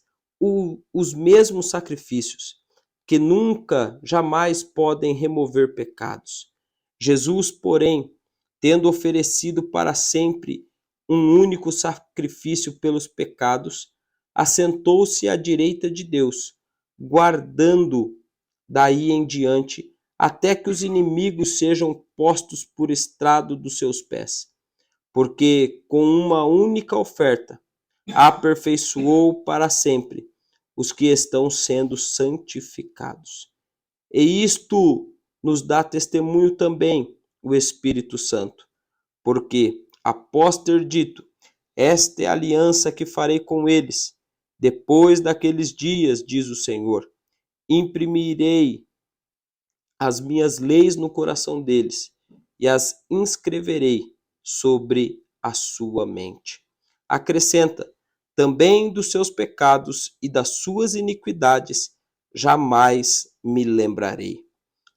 os mesmos sacrifícios, que nunca, jamais podem remover pecados. Jesus, porém, tendo oferecido para sempre um único sacrifício pelos pecados, assentou-se à direita de Deus, guardando daí em diante até que os inimigos sejam postos por estrado dos seus pés. Porque com uma única oferta aperfeiçoou para sempre os que estão sendo santificados. E isto nos dá testemunho também o Espírito Santo, porque, após ter dito: esta é a aliança que farei com eles, depois daqueles dias, diz o Senhor, imprimirei as minhas leis no coração deles e as inscreverei sobre a sua mente. Acrescenta: também dos seus pecados e das suas iniquidades jamais me lembrarei.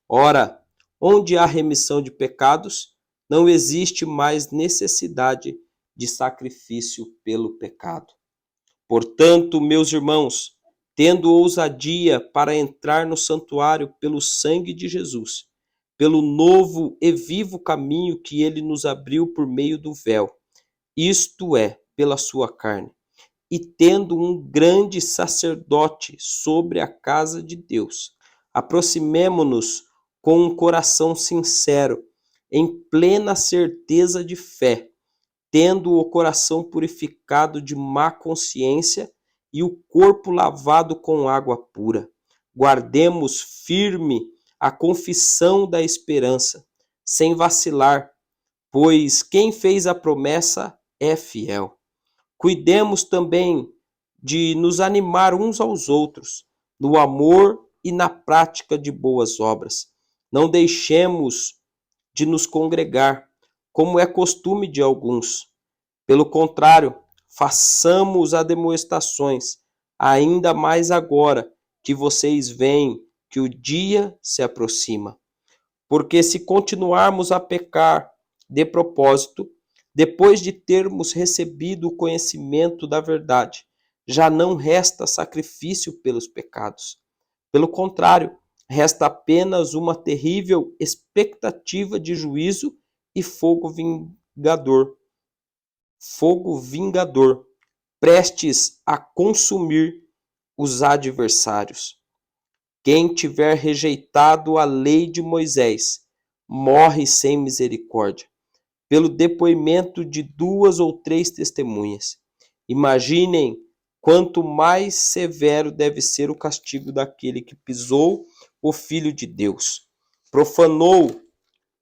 Ora, onde há remissão de pecados, não existe mais necessidade de sacrifício pelo pecado. Portanto, meus irmãos, tendo ousadia para entrar no santuário pelo sangue de Jesus, pelo novo e vivo caminho que ele nos abriu por meio do véu, isto é, pela sua carne, e tendo um grande sacerdote sobre a casa de Deus, aproximemo-nos com um coração sincero, em plena certeza de fé, tendo o coração purificado de má consciência e o corpo lavado com água pura. Guardemos firme a confissão da esperança, sem vacilar, pois quem fez a promessa é fiel. Cuidemos também de nos animar uns aos outros, no amor e na prática de boas obras. Não deixemos de nos congregar, como é costume de alguns. Pelo contrário, façamos admoestações, ainda mais agora que vocês veem que o dia se aproxima. Porque se continuarmos a pecar de propósito, depois de termos recebido o conhecimento da verdade, já não resta sacrifício pelos pecados. Pelo contrário, resta apenas uma terrível expectativa de juízo e fogo vingador, prestes a consumir os adversários. Quem tiver rejeitado a lei de Moisés morre sem misericórdia, pelo depoimento de 2 ou 3 testemunhas. Imaginem quanto mais severo deve ser o castigo daquele que pisou o Filho de Deus, profanou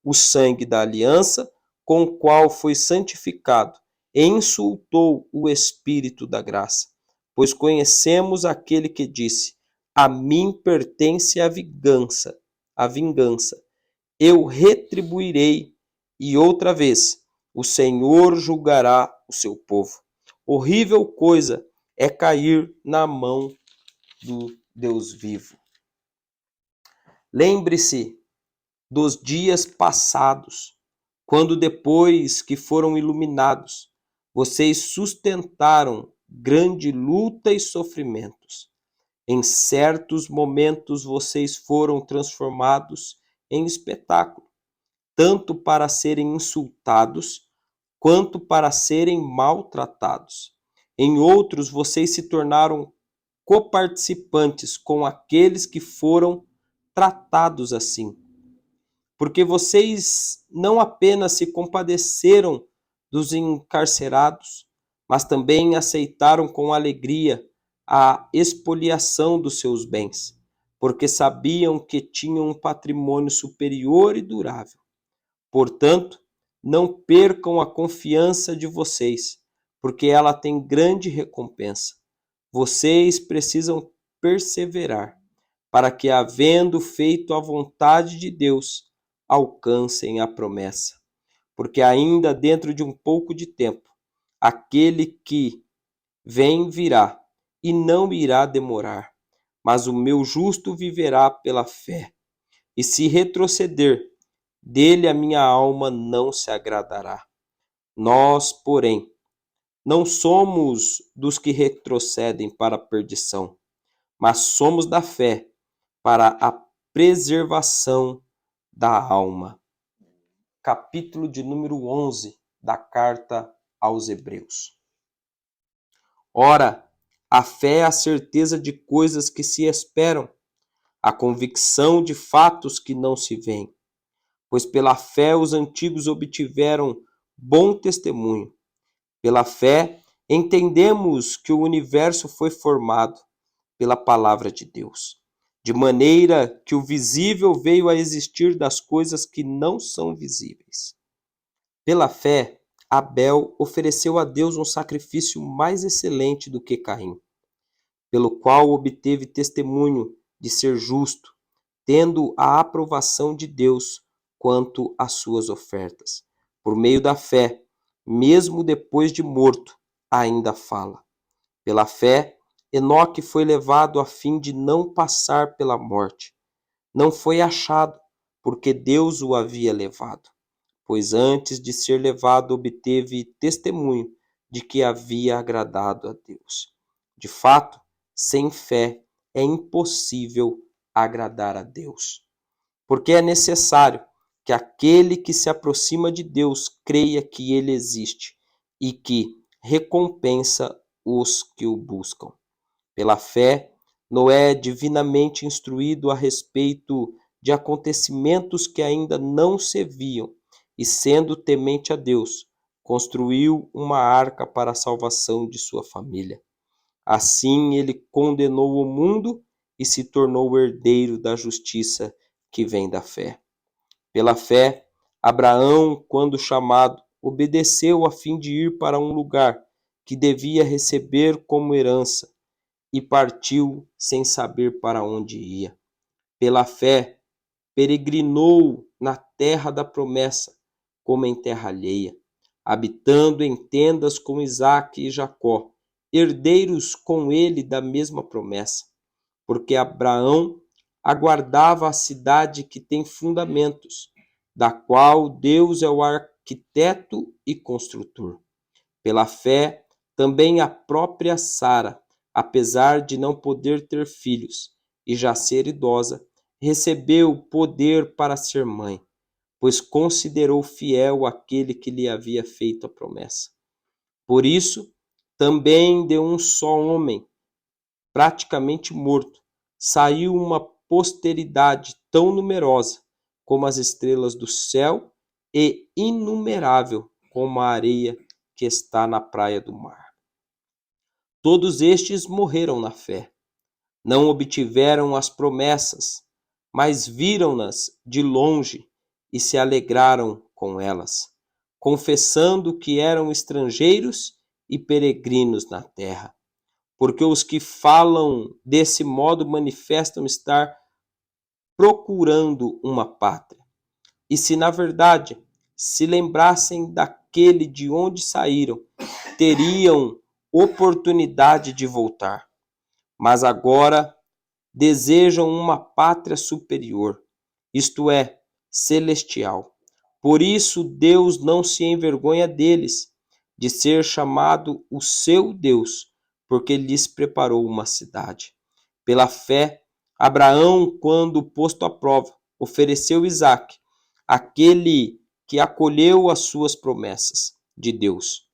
o sangue da aliança com o qual foi santificado e insultou o Espírito da graça. Pois conhecemos aquele que disse: a mim pertence a vingança, eu retribuirei, e outra vez o Senhor julgará o seu povo. Horrível coisa é cair na mão do Deus vivo. Lembre-se dos dias passados, quando depois que foram iluminados, vocês sustentaram grande luta e sofrimentos. Em certos momentos vocês foram transformados em espetáculo, tanto para serem insultados, quanto para serem maltratados. Em outros, vocês se tornaram coparticipantes com aqueles que foram tratados assim. Porque vocês não apenas se compadeceram dos encarcerados, mas também aceitaram com alegria a expoliação dos seus bens, porque sabiam que tinham um patrimônio superior e durável. Portanto, não percam a confiança de vocês, porque ela tem grande recompensa. Vocês precisam perseverar, para que, havendo feito a vontade de Deus, alcancem a promessa. Porque ainda dentro de um pouco de tempo, aquele que vem virá, e não irá demorar. Mas o meu justo viverá pela fé. E se retroceder, dele a minha alma não se agradará. Nós, porém, não somos dos que retrocedem para a perdição, mas somos da fé para a preservação da alma. Capítulo de número 11 da carta aos Hebreus. Ora, a fé é a certeza de coisas que se esperam, a convicção de fatos que não se veem. Pois pela fé os antigos obtiveram bom testemunho. Pela fé entendemos que o universo foi formado pela palavra de Deus, de maneira que o visível veio a existir das coisas que não são visíveis. Pela fé, Abel ofereceu a Deus um sacrifício mais excelente do que Caim, pelo qual obteve testemunho de ser justo, tendo a aprovação de Deus quanto às suas ofertas. Por meio da fé, mesmo depois de morto, ainda fala. Pela fé, Enoque foi levado a fim de não passar pela morte. Não foi achado, porque Deus o havia levado. Pois antes de ser levado obteve testemunho de que havia agradado a Deus. De fato, sem fé é impossível agradar a Deus. Porque é necessário que aquele que se aproxima de Deus creia que ele existe e que recompensa os que o buscam. Pela fé, Noé, divinamente instruído a respeito de acontecimentos que ainda não se viam, e sendo temente a Deus, construiu uma arca para a salvação de sua família. Assim ele condenou o mundo e se tornou o herdeiro da justiça que vem da fé. Pela fé, Abraão, quando chamado, obedeceu a fim de ir para um lugar que devia receber como herança e partiu sem saber para onde ia. Pela fé, peregrinou na terra da promessa, como em terra alheia, habitando em tendas com Isaque e Jacó, herdeiros com ele da mesma promessa, porque Abraão aguardava a cidade que tem fundamentos, da qual Deus é o arquiteto e construtor. Pela fé, também a própria Sara, apesar de não poder ter filhos e já ser idosa, recebeu poder para ser mãe, pois considerou fiel aquele que lhe havia feito a promessa. Por isso, também de um só homem, praticamente morto, saiu uma posteridade tão numerosa como as estrelas do céu e inumerável como a areia que está na praia do mar. Todos estes morreram na fé. Não obtiveram as promessas, mas viram-nas de longe e se alegraram com elas, confessando que eram estrangeiros e peregrinos na terra. Porque os que falam desse modo manifestam estar procurando uma pátria. E se na verdade se lembrassem daquele de onde saíram, teriam oportunidade de voltar. Mas agora desejam uma pátria superior, isto é, celestial. Por isso Deus não se envergonha deles, de ser chamado o seu Deus, porque lhes preparou uma cidade. Pela fé, Abraão, quando posto à prova, ofereceu Isaque, aquele que acolheu as suas promessas de Deus.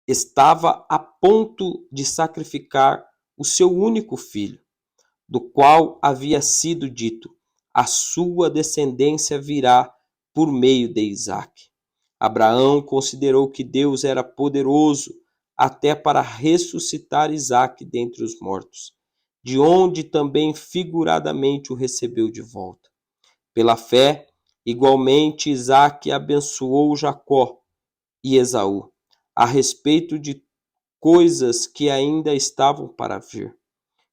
Estava a ponto de sacrificar o seu único filho, do qual havia sido dito: a sua descendência virá por meio de Isaque. Abraão considerou que Deus era poderoso até para ressuscitar Isaque dentre os mortos, de onde também figuradamente o recebeu de volta. Pela fé, igualmente Isaque abençoou Jacó e Esaú, a respeito de coisas que ainda estavam para vir.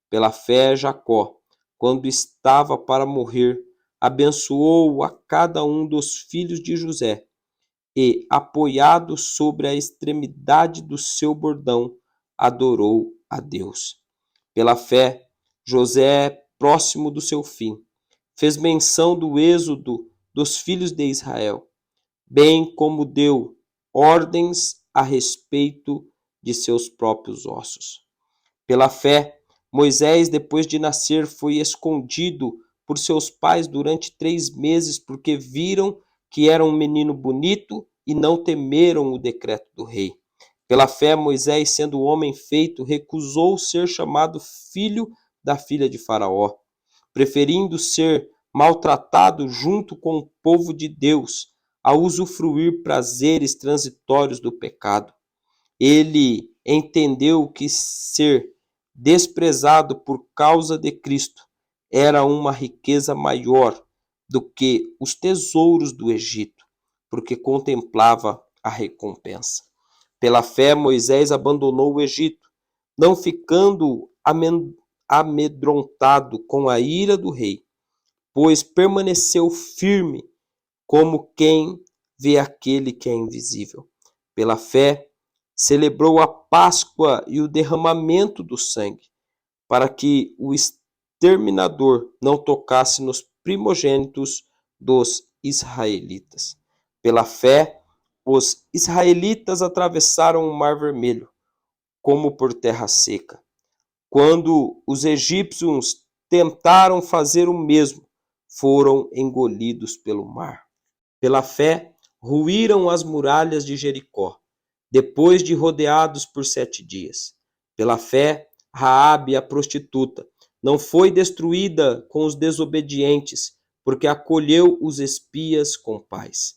Pela fé, Jacó, quando estava para morrer, abençoou a cada um dos filhos de José e, apoiado sobre a extremidade do seu bordão, adorou a Deus. Pela fé, José, próximo do seu fim, fez menção do êxodo dos filhos de Israel, bem como deu ordens a respeito de seus próprios ossos. Pela fé, Moisés, depois de nascer, foi escondido por seus pais durante 3 meses, porque viram que era um menino bonito e não temeram o decreto do rei. Pela fé, Moisés, sendo homem feito, recusou ser chamado filho da filha de Faraó, preferindo ser maltratado junto com o povo de Deus, a usufruir prazeres transitórios do pecado. Ele entendeu que ser desprezado por causa de Cristo era uma riqueza maior do que os tesouros do Egito, porque contemplava a recompensa. Pela fé, Moisés abandonou o Egito, não ficando amedrontado com a ira do rei, pois permaneceu firme como quem vê aquele que é invisível. Pela fé, celebrou a Páscoa e o derramamento do sangue, para que o exterminador não tocasse nos primogênitos dos israelitas. Pela fé, os israelitas atravessaram o Mar Vermelho, como por terra seca. Quando os egípcios tentaram fazer o mesmo, foram engolidos pelo mar. Pela fé, ruíram as muralhas de Jericó, depois de rodeados por 7 dias. Pela fé, Raabe, a prostituta, não foi destruída com os desobedientes, porque acolheu os espias com paz.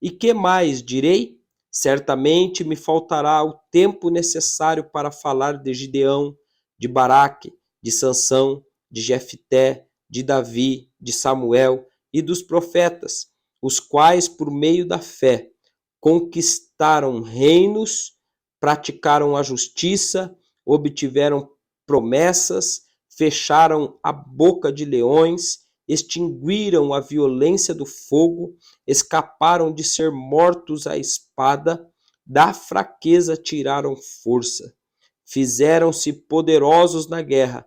E que mais direi? Certamente me faltará o tempo necessário para falar de Gideão, de Baraque, de Sansão, de Jefté, de Davi, de Samuel e dos profetas, os quais, por meio da fé, conquistaram reinos, praticaram a justiça, obtiveram promessas, fecharam a boca de leões, extinguiram a violência do fogo, escaparam de ser mortos à espada, da fraqueza tiraram força, fizeram-se poderosos na guerra,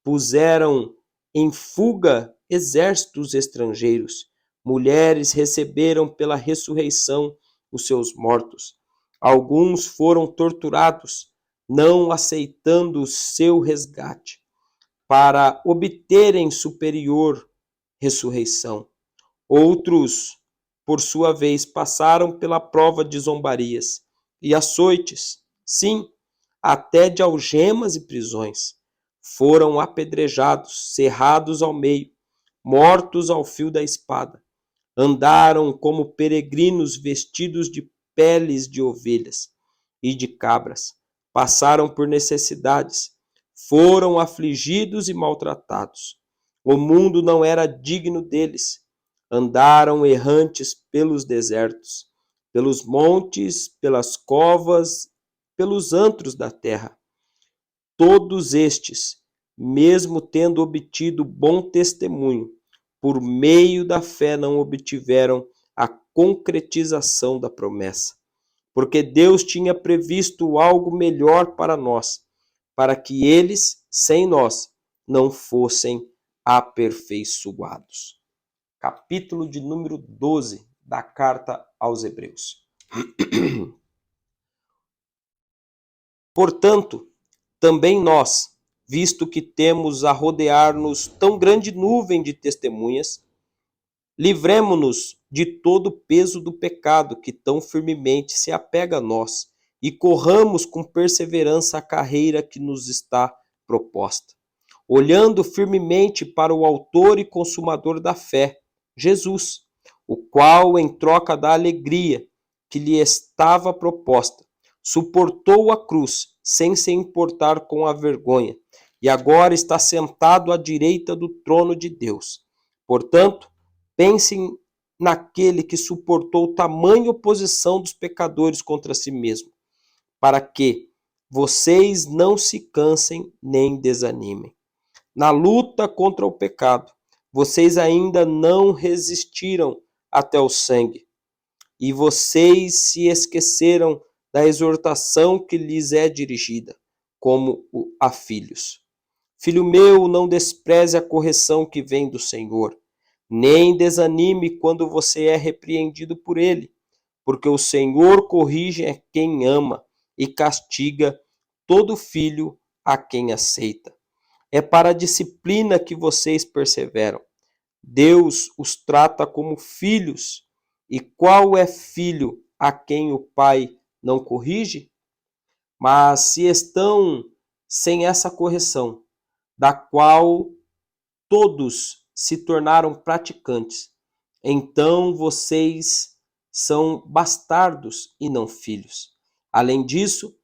puseram em fuga exércitos estrangeiros, mulheres receberam pela ressurreição os seus mortos. Alguns foram torturados, não aceitando o seu resgate, para obterem superior ressurreição. Outros, por sua vez, passaram pela prova de zombarias e açoites, sim, até de algemas e prisões. Foram apedrejados, cerrados ao meio, mortos ao fio da espada. Andaram como peregrinos vestidos de peles de ovelhas e de cabras. Passaram por necessidades, foram afligidos e maltratados. O mundo não era digno deles. Andaram errantes pelos desertos, pelos montes, pelas covas, pelos antros da terra. Todos estes, mesmo tendo obtido bom testemunho, por meio da fé não obtiveram a concretização da promessa, porque Deus tinha previsto algo melhor para nós, para que eles, sem nós, não fossem aperfeiçoados. Capítulo de número 12 da carta aos Hebreus. Portanto, também nós, visto que temos a rodear-nos tão grande nuvem de testemunhas, livremo-nos de todo o peso do pecado que tão firmemente se apega a nós e corramos com perseverança a carreira que nos está proposta, olhando firmemente para o autor e consumador da fé, Jesus, o qual, em troca da alegria que lhe estava proposta, suportou a cruz sem se importar com a vergonha, e agora está sentado à direita do trono de Deus. Portanto, pensem naquele que suportou tamanha oposição dos pecadores contra si mesmo, para que vocês não se cansem nem desanimem. Na luta contra o pecado, vocês ainda não resistiram até o sangue, e vocês se esqueceram da exortação que lhes é dirigida, como a filhos. Filho meu, não despreze a correção que vem do Senhor, nem desanime quando você é repreendido por ele, porque o Senhor corrige a quem ama e castiga todo filho a quem aceita. É para a disciplina que vocês perseveram. Deus os trata como filhos. E qual é filho a quem o pai não corrige? Mas se estão sem essa correção, da qual todos se tornaram praticantes, então vocês são bastardos e não filhos. Além disso,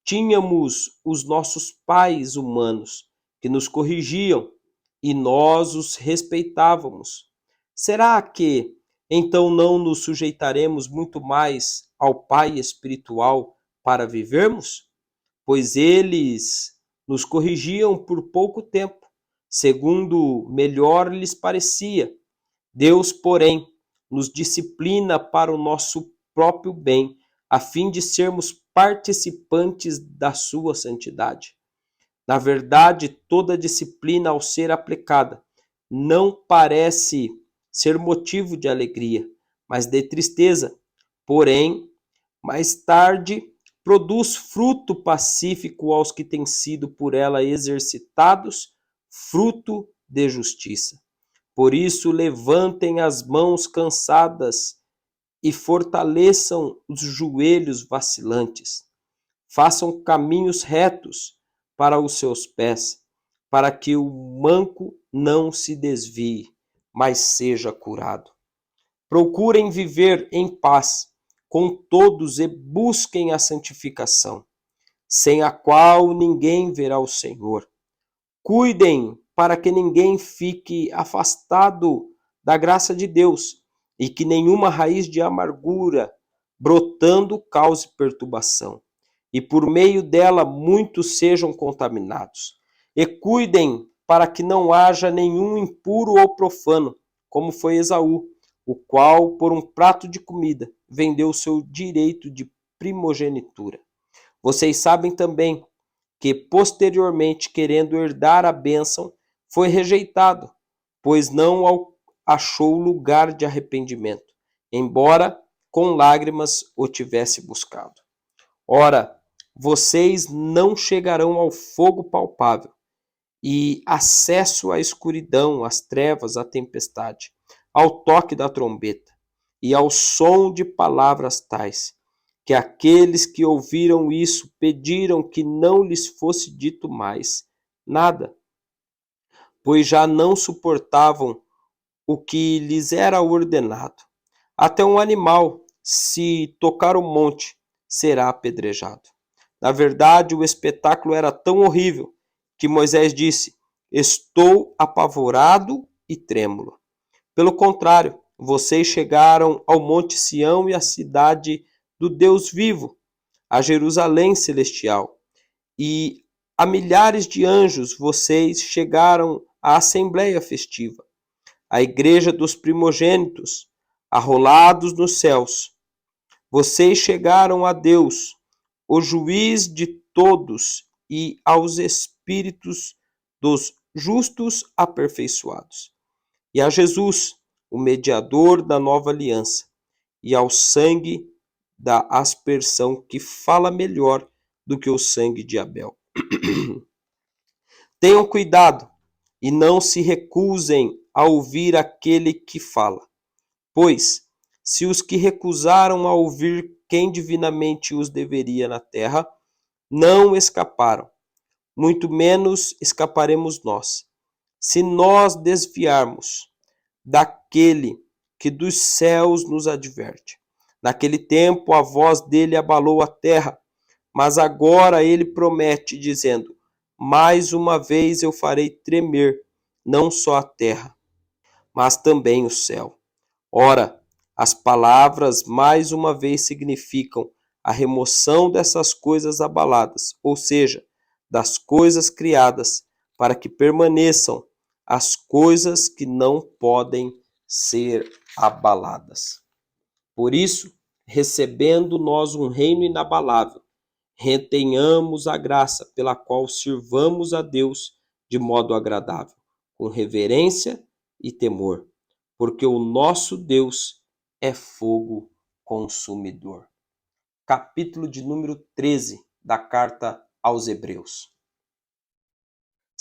tínhamos os nossos pais humanos que nos corrigiam e nós os respeitávamos. Será que então não nos sujeitaremos muito mais ao Pai espiritual para vivermos? Pois eles nos corrigiam por pouco tempo, segundo melhor lhes parecia. Deus, porém, nos disciplina para o nosso próprio bem, a fim de sermos participantes da sua santidade. Na verdade, toda disciplina, ao ser aplicada, não parece ser motivo de alegria, mas de tristeza. Porém, mais tarde, produz fruto pacífico aos que têm sido por ela exercitados, fruto de justiça. Por isso, levantem as mãos cansadas e fortaleçam os joelhos vacilantes. Façam caminhos retos para os seus pés, para que o manco não se desvie, mas seja curado. Procurem viver em paz com todos e busquem a santificação, sem a qual ninguém verá o Senhor. Cuidem para que ninguém fique afastado da graça de Deus e que nenhuma raiz de amargura brotando cause perturbação, e por meio dela muitos sejam contaminados. E cuidem para que não haja nenhum impuro ou profano, como foi Esaú, o qual, por um prato de comida, vendeu o seu direito de primogenitura. Vocês sabem também que, posteriormente, querendo herdar a bênção, foi rejeitado, pois não achou lugar de arrependimento, embora com lágrimas o tivesse buscado. Ora, vocês não chegarão ao fogo palpável e acesso à escuridão, às trevas, à tempestade, ao toque da trombeta e ao som de palavras tais, que aqueles que ouviram isso pediram que não lhes fosse dito mais nada, pois já não suportavam o que lhes era ordenado. Até um animal, se tocar o monte, será apedrejado. Na verdade, o espetáculo era tão horrível que Moisés disse: estou apavorado e trêmulo. Pelo contrário, vocês chegaram ao Monte Sião e à cidade do Deus vivo, a Jerusalém celestial, e a milhares de anjos vocês chegaram à assembleia festiva, a igreja dos primogênitos, arrolados nos céus. Vocês chegaram a Deus, o juiz de todos, e aos espíritos dos justos aperfeiçoados, e a Jesus, o mediador da nova aliança, e ao sangue da aspersão que fala melhor do que o sangue de Abel. Tenham cuidado e não se recusem a ouvir aquele que fala, pois, se os que recusaram a ouvir quem divinamente os deveria na terra, não escaparam, muito menos escaparemos nós, se nós desviarmos daquele que dos céus nos adverte. Naquele tempo a voz dele abalou a terra, mas agora ele promete, dizendo: mais uma vez eu farei tremer, não só a terra, mas também o céu. Ora, as palavras mais uma vez significam a remoção dessas coisas abaladas, ou seja, das coisas criadas, para que permaneçam as coisas que não podem ser abaladas. Por isso, recebendo nós um reino inabalável, retenhamos a graça pela qual sirvamos a Deus de modo agradável, com reverência e temor, porque o nosso Deus é fogo consumidor. Capítulo de número 13 da carta aos Hebreus.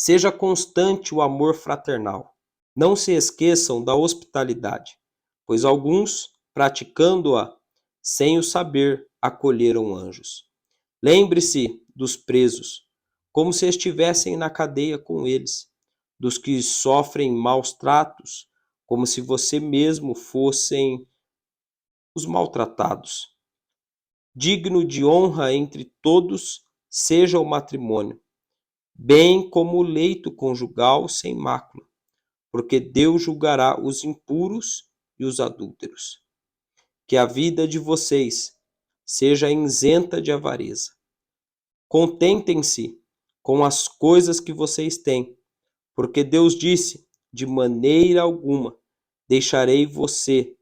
Seja constante o amor fraternal. Não se esqueçam da hospitalidade, pois alguns, praticando-a sem o saber, acolheram anjos. Lembre-se dos presos, como se estivessem na cadeia com eles, dos que sofrem maus tratos, como se você mesmo fossem os maltratados. Digno de honra entre todos seja o matrimônio, bem como o leito conjugal sem mácula, porque Deus julgará os impuros e os adúlteros. Que a vida de vocês seja isenta de avareza. Contentem-se com as coisas que vocês têm, porque Deus disse: de maneira alguma deixarei você,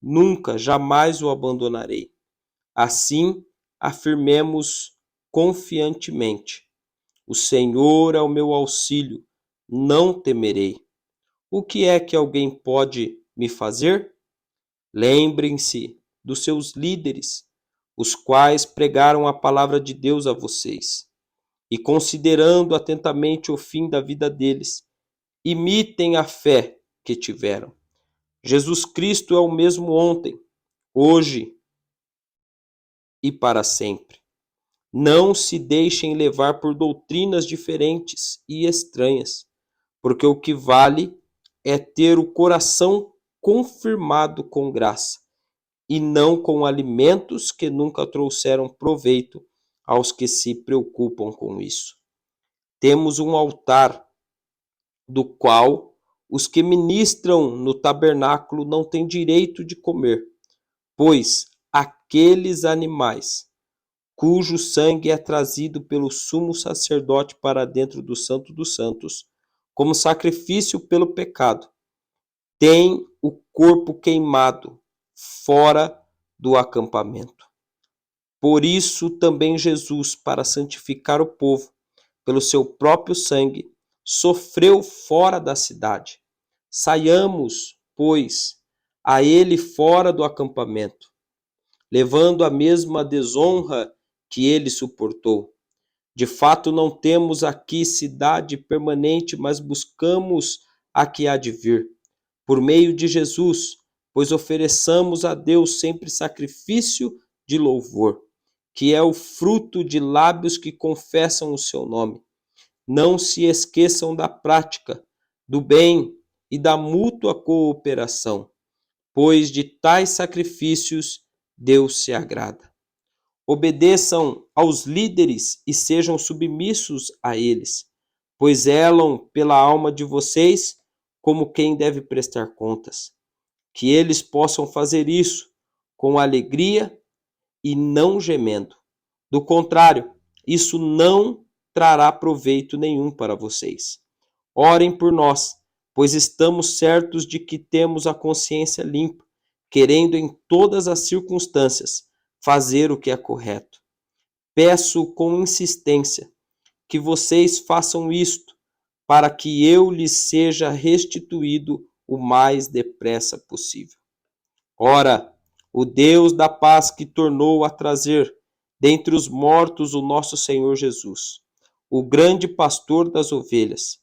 nunca, jamais o abandonarei. Assim, afirmemos confiantemente: o Senhor é o meu auxílio, não temerei. O que é que alguém pode me fazer? Lembrem-se dos seus líderes, os quais pregaram a palavra de Deus a vocês. E considerando atentamente o fim da vida deles, imitem a fé que tiveram. Jesus Cristo é o mesmo ontem, hoje e para sempre. Não se deixem levar por doutrinas diferentes e estranhas, porque o que vale é ter o coração confirmado com graça, e não com alimentos que nunca trouxeram proveito aos que se preocupam com isso. Temos um altar do qual os que ministram no tabernáculo não têm direito de comer, pois aqueles animais cujo sangue é trazido pelo sumo sacerdote para dentro do Santo dos Santos, como sacrifício pelo pecado, têm o corpo queimado fora do acampamento. Por isso também Jesus, para santificar o povo, pelo seu próprio sangue, sofreu fora da cidade. Saiamos, pois, a ele fora do acampamento, levando a mesma desonra que ele suportou. De fato, não temos aqui cidade permanente, mas buscamos a que há de vir. Por meio de Jesus, pois ofereçamos a Deus sempre sacrifício de louvor, que é o fruto de lábios que confessam o seu nome. Não se esqueçam da prática, do bem e da mútua cooperação, pois de tais sacrifícios Deus se agrada. Obedeçam aos líderes e sejam submissos a eles, pois zelam pela alma de vocês como quem deve prestar contas. Que eles possam fazer isso com alegria e não gemendo. Do contrário, isso não trará proveito nenhum para vocês. Orem por nós, pois estamos certos de que temos a consciência limpa, querendo em todas as circunstâncias fazer o que é correto. Peço com insistência que vocês façam isto, para que eu lhes seja restituído o mais depressa possível. Ora, o Deus da paz que tornou a trazer dentre os mortos o nosso Senhor Jesus, o grande pastor das ovelhas,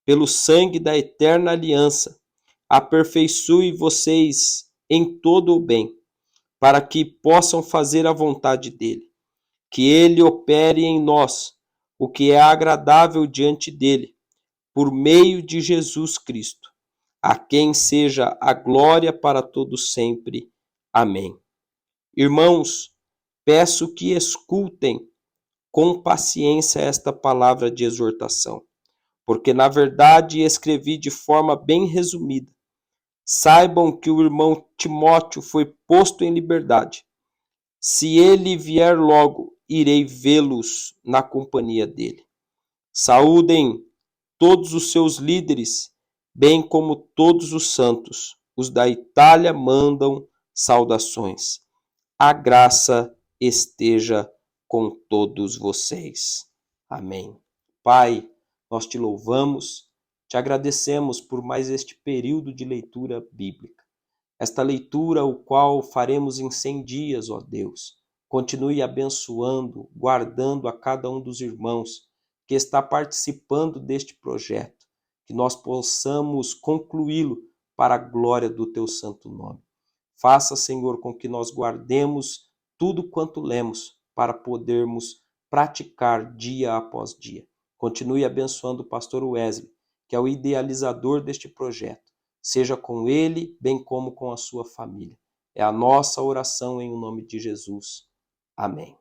pelo sangue da eterna aliança, aperfeiçoe vocês em todo o bem, para que possam fazer a vontade dele. Que ele opere em nós o que é agradável diante dele, por meio de Jesus Cristo, a quem seja a glória para todos sempre. Amém. Irmãos, peço que escutem com paciência esta palavra de exortação, porque na verdade escrevi de forma bem resumida. Saibam que o irmão Timóteo foi posto em liberdade. Se ele vier logo, irei vê-los na companhia dele. Saúdem todos os seus líderes, bem como todos os santos. Os da Itália mandam saudações. A graça esteja com todos vocês. Amém. Pai, nós te louvamos, te agradecemos por mais este período de leitura bíblica. Esta leitura, o qual faremos em 100 dias, ó Deus. Continue abençoando, guardando a cada um dos irmãos que está participando deste projeto, que nós possamos concluí-lo para a glória do teu santo nome. Faça, Senhor, com que nós guardemos tudo quanto lemos para podermos praticar dia após dia. Continue abençoando o pastor Wesley, que é o idealizador deste projeto. Seja com ele, bem como com a sua família. É a nossa oração em nome de Jesus. Amém.